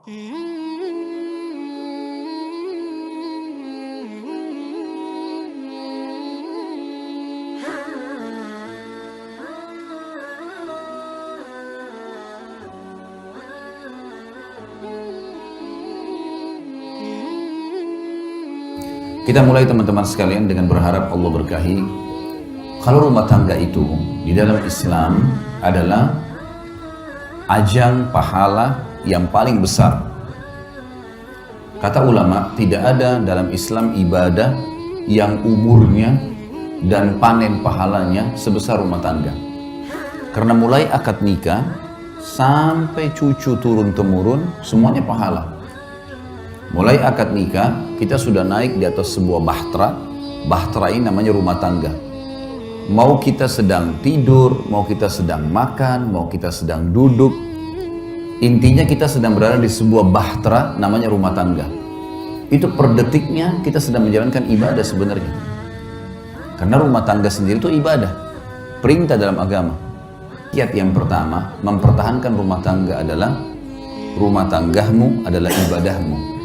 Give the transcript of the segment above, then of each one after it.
Kita mulai teman-teman sekalian dengan berharap Allah berkahi. Kalau rumah tangga itu di dalam Islam adalah ajang pahala yang paling besar. Kata ulama, tidak ada dalam Islam ibadah yang umurnya dan panen pahalanya sebesar rumah tangga. Karena mulai akad nikah sampai cucu turun-temurun semuanya pahala. Mulai akad nikah, kita sudah naik di atas sebuah bahtera. Bahtera ini namanya rumah tangga. Mau kita sedang tidur, mau kita sedang makan, mau kita sedang duduk, intinya kita sedang berada di sebuah bahtera namanya rumah tangga. Itu per detiknya kita sedang menjalankan ibadah sebenarnya. Karena rumah tangga sendiri itu ibadah, perintah dalam agama. Kiat yang pertama, mempertahankan rumah tangga adalah rumah tanggamu adalah ibadahmu.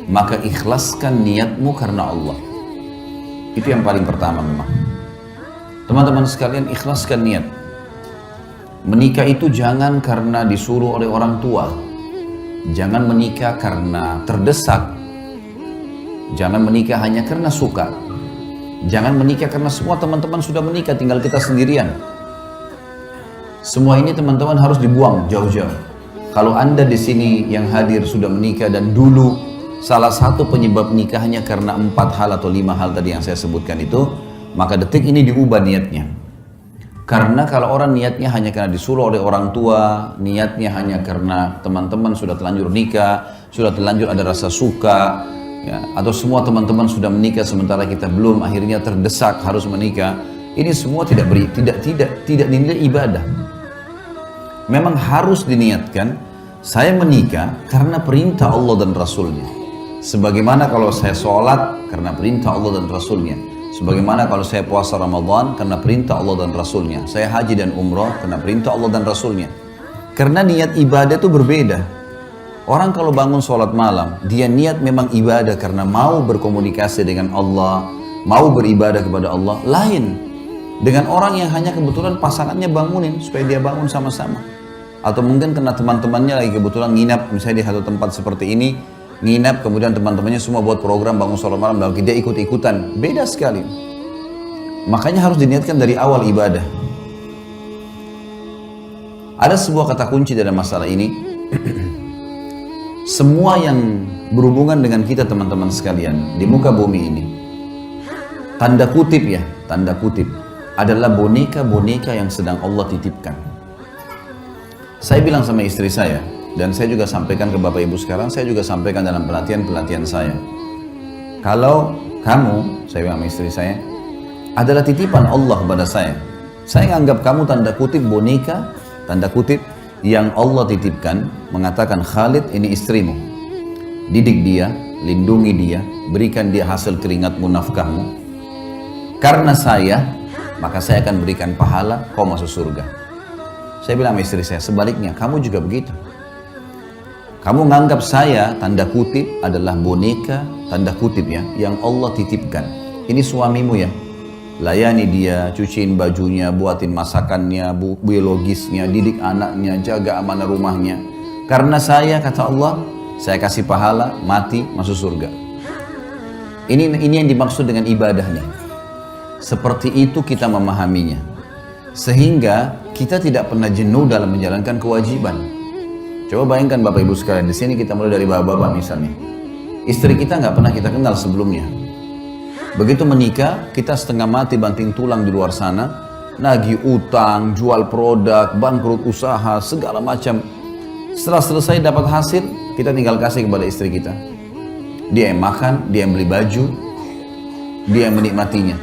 Maka ikhlaskan niatmu karena Allah. Itu yang paling pertama memang. Teman-teman sekalian, ikhlaskan niat. Menikah itu jangan karena disuruh oleh orang tua. Jangan menikah karena terdesak. Jangan menikah hanya karena suka. Jangan menikah karena semua teman-teman sudah menikah, tinggal kita sendirian. Semua ini teman-teman harus dibuang jauh-jauh. Kalau Anda di sini yang hadir sudah menikah dan dulu salah satu penyebab nikahnya karena 4 hal atau 5 hal tadi yang saya sebutkan itu, maka detik ini diubah niatnya. Karena kalau orang niatnya hanya karena disuruh oleh orang tua, niatnya hanya karena teman-teman sudah terlanjur nikah, sudah terlanjur ada rasa suka, ya, atau semua teman-teman sudah menikah sementara kita belum, akhirnya terdesak harus menikah, ini semua tidak dinilai ibadah. Memang harus diniatkan, saya menikah karena perintah Allah dan Rasulnya. Sebagaimana kalau saya sholat karena perintah Allah dan Rasulnya. Sebagaimana kalau saya puasa Ramadan karena perintah Allah dan Rasulnya. Saya haji dan umrah karena perintah Allah dan Rasulnya. Karena niat ibadah itu berbeda. Orang kalau bangun sholat malam, dia niat memang ibadah karena mau berkomunikasi dengan Allah, mau beribadah kepada Allah. Lain dengan orang yang hanya kebetulan pasangannya bangunin supaya dia bangun sama-sama. Atau mungkin karena teman-temannya lagi kebetulan nginap, misalnya di satu tempat seperti ini, nginap, kemudian teman-temannya semua buat program bangun sholat malam, lalu dia ikut-ikutan. Beda sekali. Makanya harus diniatkan dari awal ibadah. Ada sebuah kata kunci dalam masalah ini. Semua yang berhubungan dengan kita teman-teman sekalian di muka bumi ini, tanda kutip ya, tanda kutip, adalah boneka-boneka yang sedang Allah titipkan. Saya bilang sama istri saya, dan saya juga sampaikan ke Bapak Ibu sekarang, saya juga sampaikan dalam pelatihan-pelatihan saya. Kalau kamu, saya bilang sama istri saya, adalah titipan Allah kepada saya anggap kamu tanda kutip boneka, tanda kutip yang Allah titipkan, mengatakan Khalid ini istrimu. Didik dia, lindungi dia, berikan dia hasil keringatmu, nafkahmu. Karena saya, maka saya akan berikan pahala, kau masuk surga. Saya bilang sama istri saya, sebaliknya, kamu juga begitu. Kamu menganggap saya, tanda kutip, adalah boneka, tanda kutip ya, yang Allah titipkan. Ini suamimu ya, layani dia, cuciin bajunya, buatin masakannya, biologisnya, didik anaknya, jaga amanah rumahnya. Karena saya, kata Allah, saya kasih pahala, mati, masuk surga. Ini yang dimaksud dengan ibadah nih. Seperti itu kita memahaminya. Sehingga kita tidak pernah jenuh dalam menjalankan kewajiban. Coba bayangkan Bapak Ibu sekalian, di sini kita mulai dari bapak-bapak misalnya. Istri kita nggak pernah kita kenal sebelumnya. Begitu menikah, kita setengah mati banting tulang di luar sana, nagih utang, jual produk, bangkrut usaha, segala macam. Setelah selesai dapat hasil, kita tinggal kasih kepada istri kita. Dia yang makan, dia yang beli baju, dia yang menikmatinya.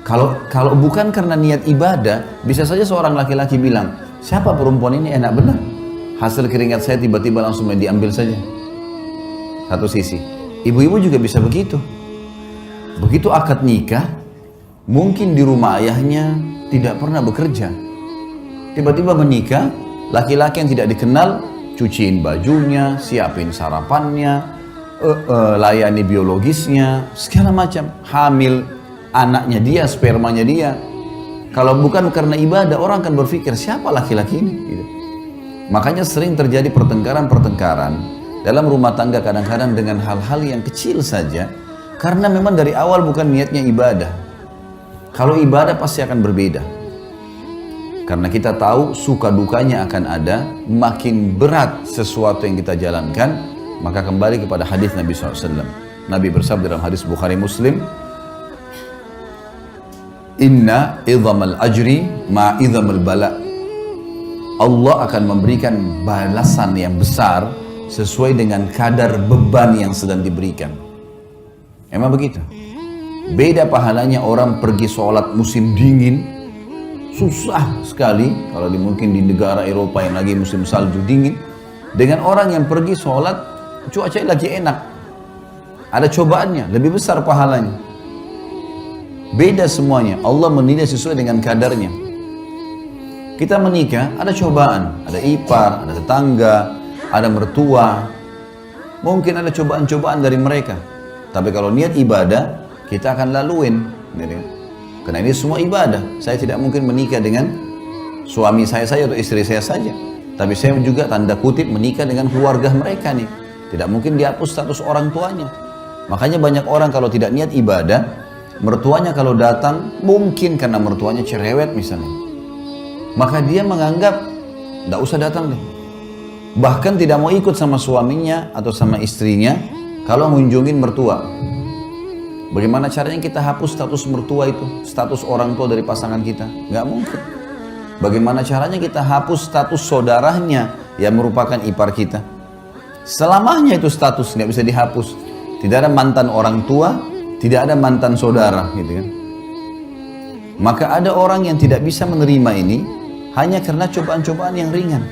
Kalau bukan karena niat ibadah, bisa saja seorang laki-laki bilang, siapa perempuan ini enak benar. Hasil keringat saya tiba-tiba langsung diambil saja. Satu sisi. Ibu-ibu juga bisa begitu. Begitu akad nikah, mungkin di rumah ayahnya tidak pernah bekerja. Tiba-tiba menikah, laki-laki yang tidak dikenal, cuciin bajunya, siapin sarapannya, layani biologisnya, segala macam. Hamil anaknya dia, spermanya dia. Kalau bukan karena ibadah, orang akan berpikir siapa laki-laki ini gitu. Makanya sering terjadi pertengkaran-pertengkaran dalam rumah tangga, kadang-kadang dengan hal-hal yang kecil saja, karena memang dari awal bukan niatnya ibadah. Kalau ibadah pasti akan berbeda, karena kita tahu suka dukanya akan ada. Makin berat sesuatu yang kita jalankan, maka kembali kepada hadis Nabi SAW. Nabi bersabda dalam hadis Bukhari Muslim, Inna idhamal ajri ma idhamal bala. Allah akan memberikan balasan yang besar sesuai dengan kadar beban yang sedang diberikan. Emang begitu? Beda pahalanya orang pergi sholat musim dingin, susah sekali kalau mungkin di negara Eropa yang lagi musim salju dingin, dengan orang yang pergi sholat cuaca lagi enak, ada cobaannya, lebih besar pahalanya. Beda semuanya, Allah menilai sesuai dengan kadarnya. Kita menikah, ada cobaan, ada ipar, ada tetangga, ada mertua, mungkin ada cobaan-cobaan dari mereka. Tapi kalau niat ibadah, kita akan laluin. Karena ini semua ibadah. Saya tidak mungkin menikah dengan suami saya saja atau istri saya saja. Tapi saya juga tanda kutip menikah dengan keluarga mereka nih. Tidak mungkin dihapus status orang tuanya. Makanya banyak orang kalau tidak niat ibadah, mertuanya kalau datang, mungkin karena mertuanya cerewet misalnya, maka dia menganggap tidak usah datang deh. Bahkan tidak mau ikut sama suaminya atau sama istrinya kalau mengunjungin mertua. Bagaimana caranya kita hapus status mertua itu, status orang tua dari pasangan kita? Nggak mungkin. Bagaimana caranya kita hapus status saudaranya yang merupakan ipar kita? Selamanya itu status nggak bisa dihapus. Tidak ada mantan orang tua, tidak ada mantan saudara, gitu kan? Maka ada orang yang tidak bisa menerima ini hanya karena cobaan-cobaan yang ringan.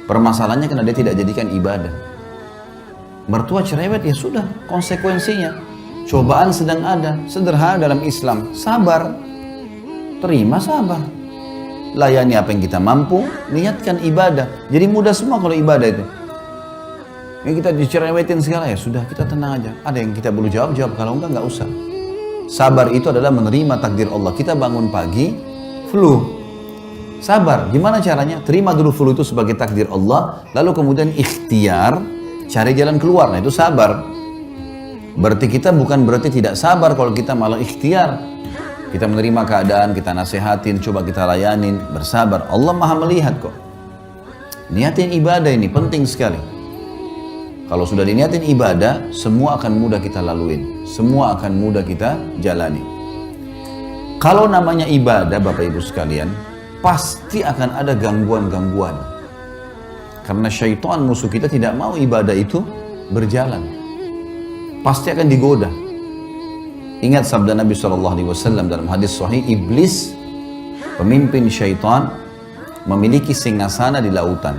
Permasalahannya karena dia tidak jadikan ibadah. Mertua cerewet, ya sudah, konsekuensinya. Cobaan sedang ada, sederhana dalam Islam, sabar, terima sabar. Layani apa yang kita mampu, niatkan ibadah. Jadi mudah semua kalau ibadah itu. Ini kita dicerewetin segala, ya sudah, kita tenang aja. Ada yang kita perlu jawab, kalau enggak usah. Sabar itu adalah menerima takdir Allah. Kita bangun pagi, flu. Sabar, gimana caranya? Terima dulu flu itu sebagai takdir Allah, lalu kemudian ikhtiar, cari jalan keluar. Nah itu sabar. Berarti kita bukan berarti tidak sabar kalau kita malah ikhtiar. Kita menerima keadaan, kita nasihatin, coba kita layanin, bersabar. Allah maha melihat kok. Niatin ibadah ini penting sekali. Kalau sudah diniatin ibadah, semua akan mudah kita laluin. Semua akan mudah kita jalani. Kalau namanya ibadah, Bapak Ibu sekalian, pasti akan ada gangguan-gangguan. Karena syaitan musuh kita tidak mau ibadah itu berjalan. Pasti akan digoda. Ingat sabda Nabi SAW dalam hadis sahih, iblis, pemimpin syaitan, memiliki singgasana di lautan.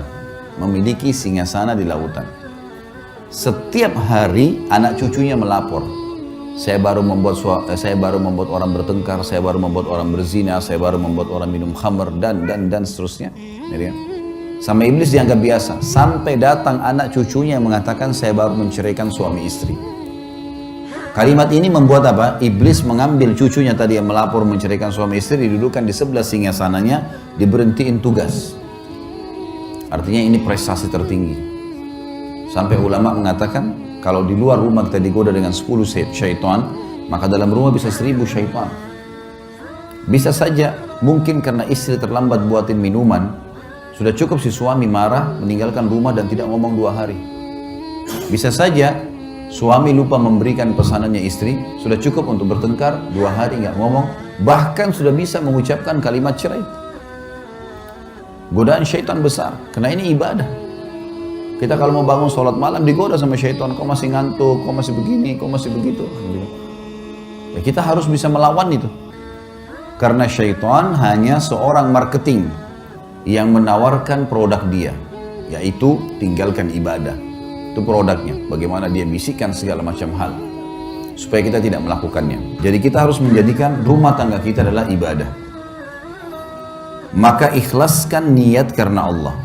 Memiliki singgasana di lautan. Setiap hari anak cucunya melapor, saya baru membuat orang bertengkar, saya baru membuat orang berzina, saya baru membuat orang minum khamr, dan seterusnya. Sama iblis dianggap biasa, sampai datang anak cucunya yang mengatakan saya baru menceraikan suami istri. Kalimat ini membuat apa? Iblis mengambil cucunya tadi yang melapor menceraikan suami istri, didudukkan di sebelah singgasananya, diberhentiin tugas. Artinya ini prestasi tertinggi. Sampai ulama mengatakan, kalau di luar rumah kita digoda dengan 10 syaitan, maka dalam rumah bisa 1000 syaitan. Bisa saja, mungkin karena istri terlambat buatin minuman, sudah cukup si suami marah, meninggalkan rumah dan tidak ngomong 2 hari. Bisa saja, suami lupa memberikan pesanannya istri, sudah cukup untuk bertengkar, 2 hari nggak ngomong, bahkan sudah bisa mengucapkan kalimat cerai. Godaan syaitan besar, karena ini ibadah. Kita kalau mau bangun sholat malam digoda sama syaitan, kau masih ngantuk, kau masih begini, kau masih begitu. Ya, kita harus bisa melawan itu. Karena syaitan hanya seorang marketing yang menawarkan produk dia, yaitu tinggalkan ibadah. Itu produknya, bagaimana dia bisikkan segala macam hal supaya kita tidak melakukannya. Jadi kita harus menjadikan rumah tangga kita adalah ibadah. Maka ikhlaskan niat karena Allah.